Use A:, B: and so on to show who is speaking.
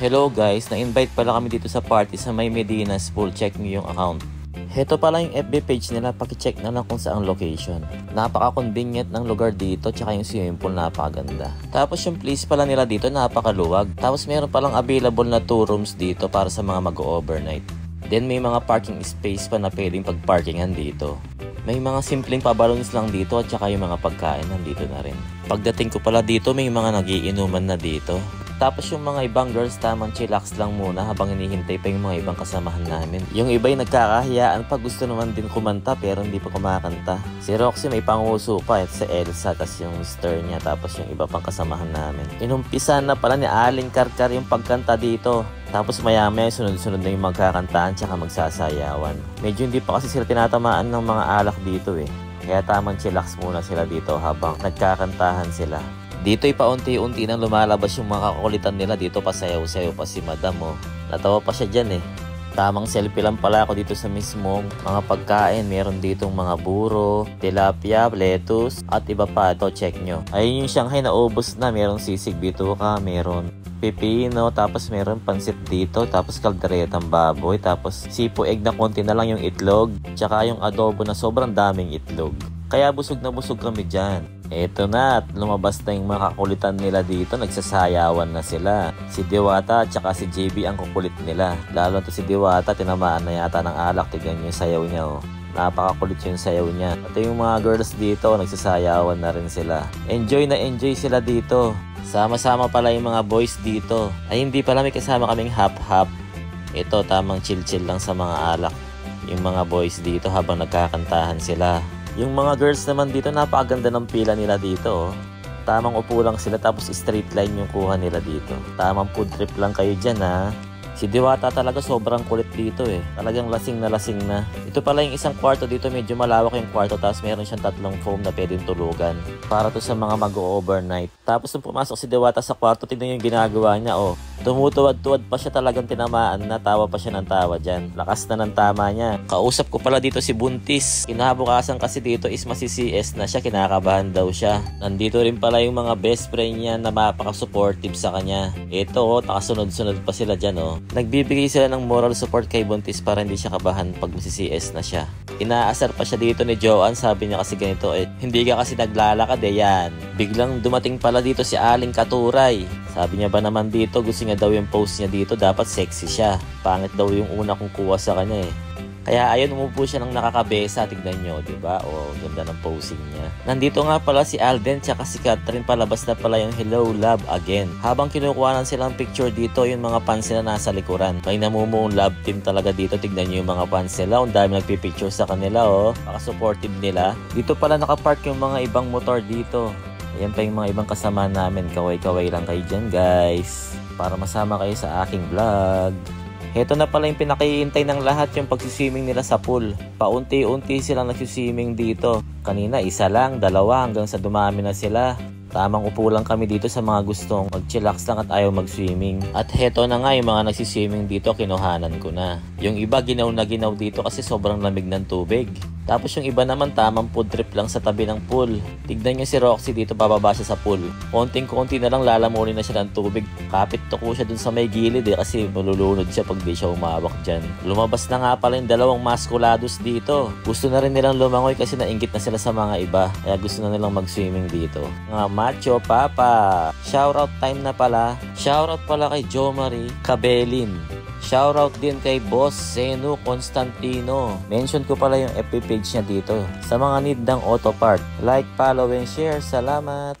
A: Hello guys, na-invite pala kami dito sa party sa May Medinas Pool. Check nyo yung account. Heto pala yung FB page nila, paki-check na lang kung saang location. Napaka-convenient ng lugar dito, tsaka yung swimming pool napakaganda. Tapos yung place pala nila dito napakaluwag. Tapos meron palang available na 2 rooms dito para sa mga mag-overnight. Then may mga parking space pa na pwedeng pag-parkingan dito. May mga simpleng pabalons lang dito at tsaka yung mga pagkain nandito na rin. Pagdating ko pala dito, may mga nagiinuman na dito. Tapos yung mga ibang girls tamang chillax lang muna habang hinihintay pa yung mga ibang kasamahan namin. Yung iba'y nagkakahiyaan pa, gusto naman din kumanta pero hindi pa kumakanta. Si Roxy may panguso pa at si Elsa, tapos yung mister niya, tapos yung iba pang kasamahan namin. Inumpisan na pala ni Aling Karkar yung pagkanta dito. Tapos maya-maya sunod-sunod na yung magkakantaan tsaka magsasayawan. Medyo hindi pa kasi sila tinatamaan ng mga alak dito eh. Kaya tamang chillax muna sila dito habang nagkakantahan sila. Dito'y paunti-unti nang lumalabas yung mga kakulitan nila dito, pasayaw-sayaw pa si Madam oh. Natawa pa siya dyan eh. Tamang selfie lang pala ako dito sa mismong mga pagkain. Meron ditong mga buro, tilapia, lettuce at iba pa. Ito check nyo. Ayun yung Shanghai na ubos na. Meron sisig bituka, meron pipino, tapos meron pansit dito, tapos kalderetang baboy, tapos sipo egg na konti na lang yung itlog, tsaka yung adobo na sobrang daming itlog. Kaya busog na busog kami dyan. Eto na, at lumabas na yung mga kakulitan nila dito, nagsasayawan na sila. Si Diwata at saka si JB ang kukulit nila. Lalo to si Diwata, tinamaan na yata ng alak. Tignan nyo yung sayaw niya oh. Napakakulit yung sayaw niya. At yung mga girls dito, nagsasayawan na rin sila. Enjoy na enjoy sila dito. Sama-sama pala yung mga boys dito. Ay hindi pala, may kasama kaming hap-hap. Ito, tamang chill-chill lang sa mga alak. Yung mga boys dito habang nagkakantahan sila. Yung mga girls naman dito, napakaganda ng pila nila dito oh. Tamang upo lang sila, tapos straight line yung kuha nila dito. Tamang food trip lang kayo dyan ha. Si Diwata talaga sobrang kulit dito eh. Talagang lasing na. Ito pala yung isang kwarto dito, medyo malawak yung kwarto, tapos meron siyang 3 foam na pwedeng tulugan. Para to sa mga mag-overnight. Tapos nung pumasok si Diwata sa kwarto, tignan yung ginagawa niya oh. Tumutuwad-tuwad pa siya, talagang tinamaan na, tawa pa siya ng tawa dyan. Lakas na ng tama niya. Kausap ko pala dito si Buntis. Kinabukasan kasi dito is masi-CS na siya, kinakabahan daw siya. Nandito rin pala yung mga best friend niya na mapaka-supportive sa kanya. Ito oh, nakasunod-sunod pa sila dyan oh. Nagbibigay sila ng moral support kay Buntis para hindi siya kabahan pag masi-CS na siya. Inaasar pa siya dito ni Joanne, sabi niya kasi ganito eh, hindi ka kasi naglalakad eh yan. Biglang dumating pala dito si Aling Katuray. Sabi niya ba naman dito, gusto niya daw yung pose niya dito, dapat sexy siya. Pangit daw yung una kong kuha sa kanya eh. Kaya ayun, umupo siya ng nakakabesa, tignan nyo, diba? O, ganda ng posing niya. Nandito nga pala si Alden, tsaka si Catherine, palabas na pala yung Hello Love Again. Habang kinukuhanan silang picture dito, yung mga fans nila nasa likuran. May namumuong love team talaga dito, tignan nyo yung mga fans nila. Ang dami nagpipicture sa kanila, oh. Paka-supportive nila. Dito pala nakapark yung mga ibang motor dito. Ayan pa yung mga ibang kasama namin. Kaway-kaway lang kayo dyan guys, para masama kayo sa aking vlog. Heto na pala yung pinakihintay ng lahat, yung pagsiswimming nila sa pool. Paunti-unti silang nagsiswimming dito. Kanina isa lang, 2 hanggang sa dumami na sila. Tamang upo lang kami dito sa mga gustong mag-chillax lang at ayaw mag-swimming. At heto na nga yung mga nagsiswimming dito, kinuhanan ko na. Yung iba ginaw na ginaw dito kasi sobrang lamig ng tubig. Tapos yung iba naman tamang food trip lang sa tabi ng pool. Tignan nyo si Roxy dito, bababa siya sa pool. Konting-konti na lang lalamunin na siya ng tubig. Kapit tuko siya dun sa may gilid eh, kasi malulunod siya pag di siya umawak dyan. Lumabas na nga pala yung 2 maskulados dito. Gusto na rin nilang lumangoy kasi nainggit na sila sa mga iba. Kaya gusto na nilang mag-swimming dito. Mga macho papa. Shoutout time na pala. Shoutout pala kay Jo Marie Cabelin. Shoutout din kay Boss Zeno Constantino. Mention ko pala yung FB page niya dito. Sa mga need ng auto part, like, follow, and share. Salamat!